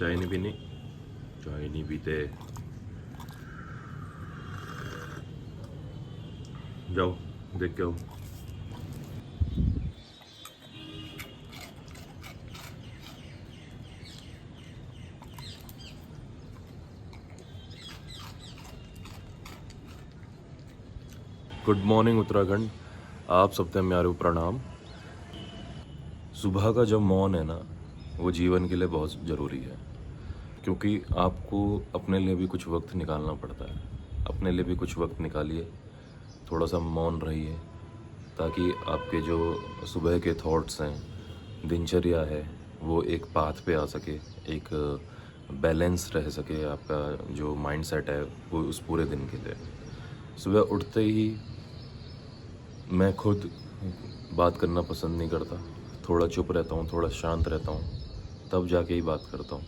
चाय नहीं पीनी, चाय नहीं पीते, जाओ देख के आओ। गुड मॉर्निंग उत्तराखंड, आप सबसे मेरे प्रणाम। सुबह का जो मौन है ना, वो जीवन के लिए बहुत ज़रूरी है, क्योंकि आपको अपने लिए भी कुछ वक्त निकालना पड़ता है। अपने लिए भी कुछ वक्त निकालिए, थोड़ा सा मौन रहिए, ताकि आपके जो सुबह के थॉट्स हैं, दिनचर्या है, वो एक पाथ पे आ सके, एक बैलेंस रह सके। आपका जो माइंडसेट है वो उस पूरे दिन के लिए। सुबह उठते ही मैं खुद बात करना पसंद नहीं करता, थोड़ा चुप रहता हूँ, थोड़ा शांत रहता हूँ, तब जाके ही बात करता हूँ।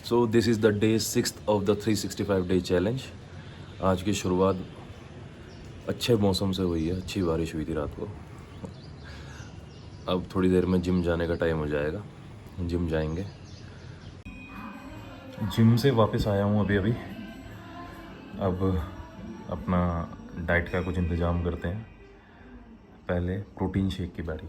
So this is the day 6th of the 365 day challenge. आज की शुरुआत अच्छे मौसम से हुई है, अच्छी बारिश हुई थी रात को। अब थोड़ी देर में जिम जाने का टाइम हो जाएगा, जिम जाएंगे। जिम से वापस आया हूँ अभी। अब अपना डाइट का कुछ इंतज़ाम करते हैं। पहले प्रोटीन शेक की बारी।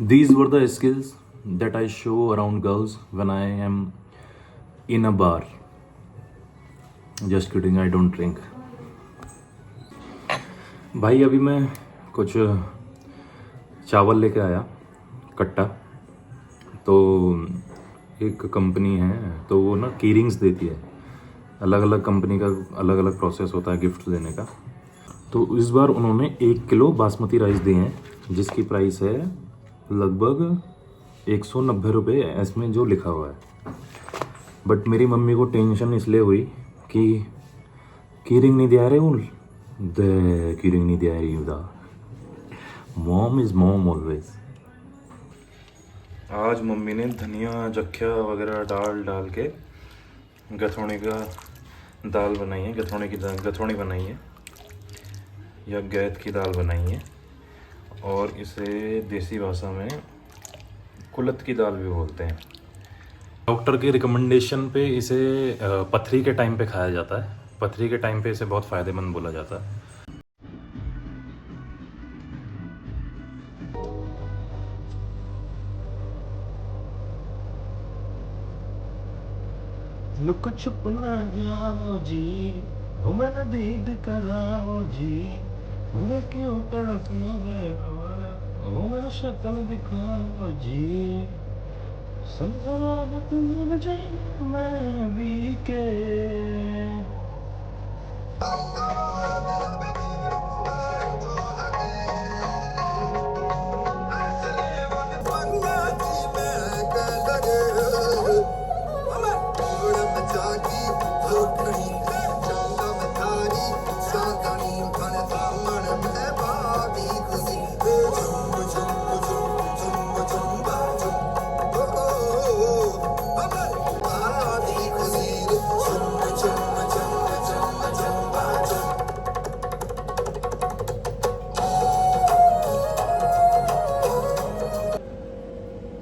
These were the skills that I show around girls when I am in a bar. Just kidding, I don't drink. भाई अभी मैं कुछ चावल लेके आया, कट्टा। तो एक कंपनी है, तो वो ना कीरिंग्स देती है। अलग अलग कंपनी का अलग अलग प्रोसेस होता है गिफ्ट देने का। तो इस बार उन्होंने 1 किलो बासमती राइस दिए हैं, जिसकी प्राइस है लगभग 190 रुपये, इसमें जो लिखा हुआ है। बट मेरी मम्मी को टेंशन इसलिए हुई कि कीरिंग नहीं दिया रहे कीरिंग नहीं दिया रही उदा। Mom is mom always. आज मम्मी ने धनिया जख्या वगैरह डाल के गथौनी का दाल बनाई है, गथौनी बनाई है, या गैत की दाल बनाई है, और इसे देसी भाषा में कुलत की दाल भी बोलते हैं। डॉक्टर की रिकमेंडेशन पे इसे पथरी के टाइम पे खाया जाता है। पथरी के टाइम पे इसे बहुत फ़ायदेमंद बोला जाता है। लुक छुप ना जाओ जी, मैं दीद कराओ जी, मुझे क्यों तड़पोगे हो, मेरा शक्ल दिखाओ जी, समझा तुम मुझे मैं भी के।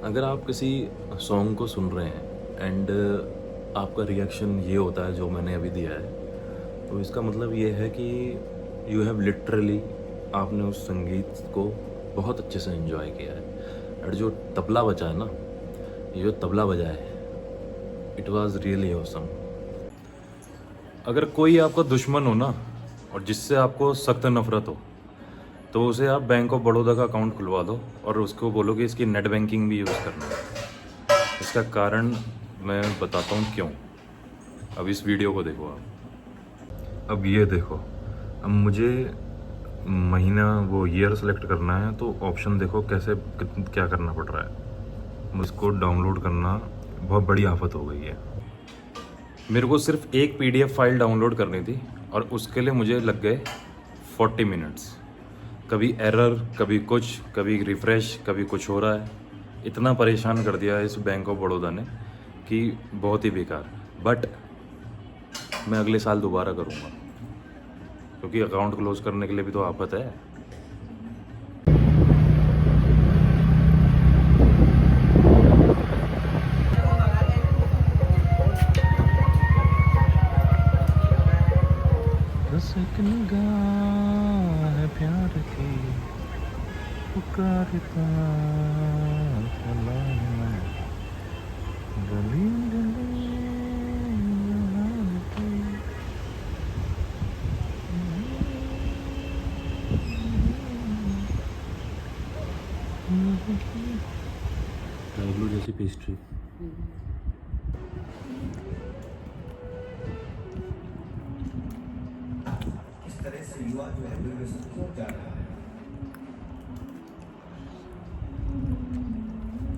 अगर आप किसी सॉन्ग को सुन रहे हैं एंड आपका रिएक्शन ये होता है जो मैंने अभी दिया है, तो इसका मतलब ये है कि यू हैव लिटरली, आपने उस संगीत को बहुत अच्छे से एंजॉय किया है। और जो तबला बजा है ना, ये जो तबला बजा है, इट वाज रियली ऑसम। अगर कोई आपका दुश्मन हो ना, और जिससे आपको सख्त नफरत हो, तो उसे आप बैंक ऑफ बड़ौदा का अकाउंट खुलवा दो और उसको बोलो कि इसकी नेट बैंकिंग भी यूज़ करना है। इसका कारण मैं बताता हूँ क्यों। अब इस वीडियो को देखो आप। अब ये देखो, अब मुझे महीना वो ईयर सेलेक्ट करना है, तो ऑप्शन देखो कैसे क्या करना पड़ रहा है। मुझको डाउनलोड करना बहुत बड़ी आफत हो गई है। मेरे को सिर्फ एक PDF फाइल डाउनलोड करनी थी और उसके लिए मुझे लग गए 40 मिनट्स। कभी एरर, कभी कुछ, कभी रिफ़्रेश, कभी कुछ हो रहा है। इतना परेशान कर दिया है इस बैंक ऑफ बड़ौदा ने कि बहुत ही बेकार। बट मैं अगले साल दोबारा करूँगा, क्योंकि अकाउंट क्लोज करने के लिए भी तो आफत है। बस एक निगाह है प्यार की, पुकारता चला मैं, गली गली जहान की। जैसी पेस्ट्री।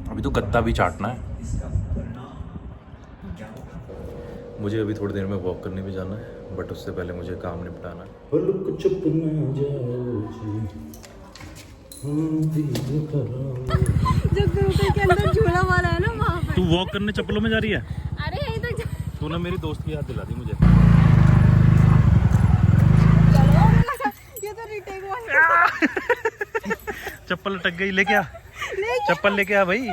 अभी तो गत्ता भी चाटना है। मुझे अभी थोड़ी देर में वॉक करने भी जाना है, बट उससे पहले मुझे काम निपटाना है। जो गुरुकुल के अंदर झूला वाला है ना, वहाँ पर। तू वॉक करने चप्पलों में जा रही है? अरे यहीं तक तूने मेरी दोस्त की याद दिला दी मुझे। चलो, ये तो रिटेक हुआ। चप्पल अटक गई, लेके आ। चप्पल लेके आ भाई।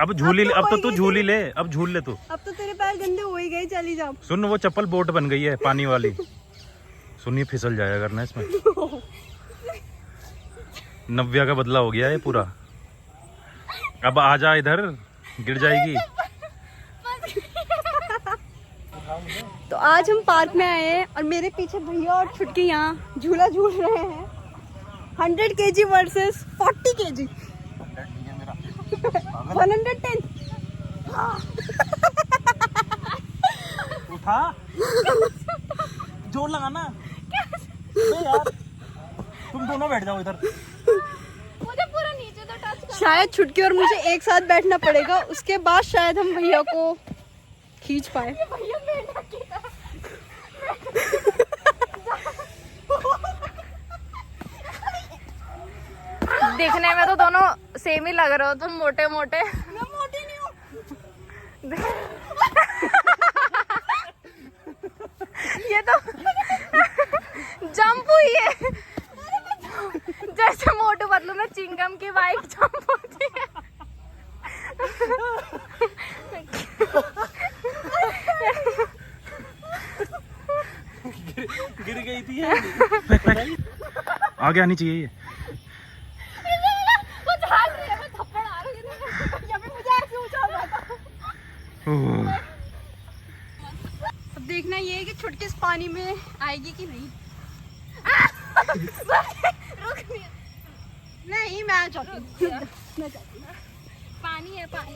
अब झूली, अब तो तू झूली ले, अब झूल ले तू। अब तो तेरे पैर गंदे हो ही गए, चली जा। सुन, वो चप्पल बोट बन गई है पानी वाली। सुनिए, फिसल जाया करना इसमें। नव्या का बदला हो गया है पूरा। अब आ जा इधर, गिर जाएगी। तो आज हम पार्क में आए हैं और मेरे पीछे भैया और छुटकी यहाँ झूला झूल रहे हैं। 100 kg वर्सेस 40 kg। 110। उठा, जोर लगाना। यार, तुम दोनों बैठ जाओ इधर। मुझे पूरा नीचे तो टच कर। शायद छुटकी और मुझे एक साथ बैठना पड़ेगा, उसके बाद शायद हम भैया को खींच पाए। दिखने में तो दोनों सेम ही लग रहे हो, तुम मोटे मोटे। मैं मोटी नहीं हूँ। ये तो जंप हुई है, जैसे मोटू पतलू में चिंगम की बाइक जंप होती है। गिर गई थी। आगे आनी चाहिए ये। अब देखना ये है कि छुटकी इस पानी में आएगी कि नहीं। नहीं, मैं आ जाती हूँ। पानी है, पानी।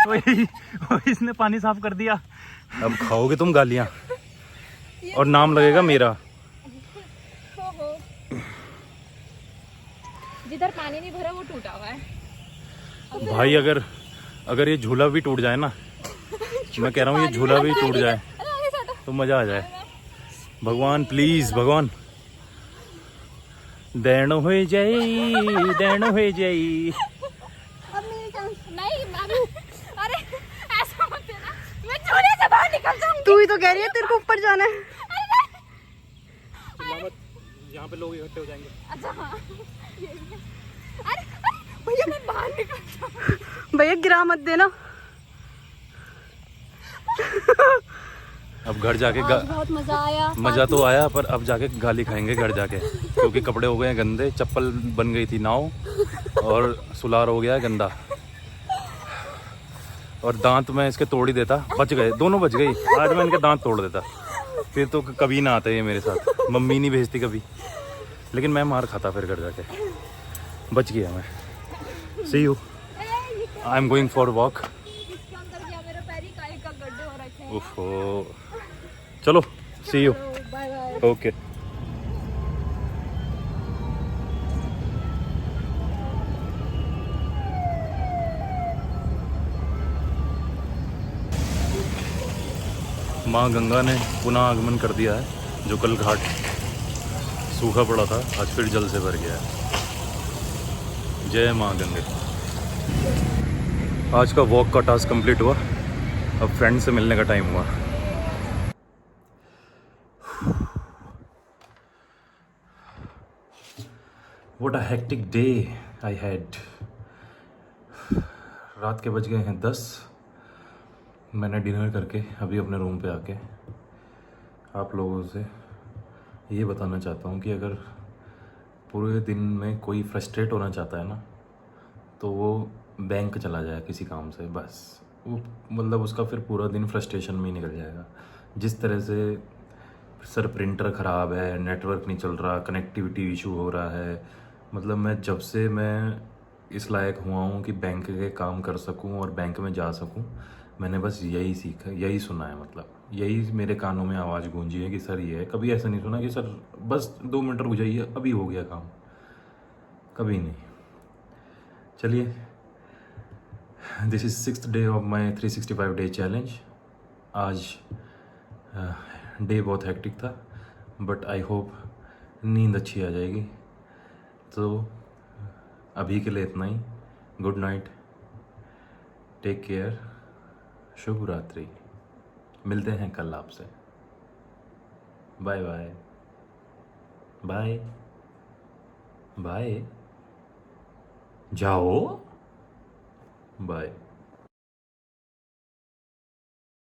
वही इसने पानी साफ कर दिया। अब खाओगे तुम गालियां और नाम लगेगा मेरा। जिधर पानी नहीं भरा वो टूटा हुआ है। भाई अगर ये झूला भी टूट जाए ना, मैं कह रहा हूँ ये झूला भी टूट जाए तो मजा आ जाए। भगवान प्लीज, भगवान देन हो जाई, देन हो जाई। अब मेरी चांस। नहीं, अरे ऐसा मत देना, मैं झूले से बाहर निकल जाऊंगी। तू ही तो कह रही है तेरे को ऊपर जाना है। यहाँ पे लोग इकट्ठे हो जाएंगे। अच्छा हाँ, अरे भैया मैं बाहर निकल जाऊंगी। भैया गिरा मत देना। अब घर जाके बहुत मजा आया। मजा तो आया, पर अब जाके गाली खाएंगे घर जाके, क्योंकि कपड़े हो गए हैं गंदे, चप्पल बन गई थी नाव और सुलार हो गया है गंदा। और दांत मैं इसके तोड़ ही देता, बच गए, दोनों बच गई। आज मैं इनके दांत तोड़ देता, फिर तो कभी ना आते ये मेरे साथ। मम्मी नहीं भेजती कभी, लेकिन मैं मार खाता फिर घर जाके। बच गया मैं। See you, I am going for walk. इसके अंदर गया मेरे पैर ही काहे का गड्ढे हो रखे हैं। ओहो, चलो सी यू, बाय बाय। ओके। माँ गंगा ने पुनः आगमन कर दिया है। जो कल घाट सूखा पड़ा था, आज फिर जल से भर गया है। जय माँ गंगे। आज का वॉक का टास्क कंप्लीट हुआ। अब फ्रेंड से मिलने का टाइम हुआ। What a hectic day I had। रात के बज गए हैं 10। मैंने डिनर करके अभी अपने रूम पे आके आप लोगों से ये बताना चाहता हूँ कि अगर पूरे दिन में कोई फ्रस्ट्रेट होना चाहता है ना, तो वो बैंक चला जाए किसी काम से, बस वो मतलब उसका फिर पूरा दिन फ्रस्ट्रेशन में ही निकल जाएगा। जिस तरह से सर प्रिंटर ख़राब है, नेटवर्क नहीं चल रहा, कनेक्टिविटी इशू हो रहा है, मतलब मैं जब से मैं इस लायक हुआ हूँ कि बैंक के काम कर सकूँ और बैंक में जा सकूँ, मैंने बस यही सीखा, यही सुना है। मतलब यही मेरे कानों में आवाज़ गूंजी है कि सर ये है। कभी ऐसा नहीं सुना कि सर बस 2 मिनट रुक जाइए अभी हो गया काम, कभी नहीं। चलिए, this is 6th day of my 365 day challenge. आज डे बहुत हेक्टिक था, बट आई होप नींद अच्छी आ जाएगी। तो अभी के लिए इतना ही। गुड नाइट, टेक केयर, शुभ रात्रि। मिलते हैं कल आपसे। Bye bye bye bye. जाओ, बाय।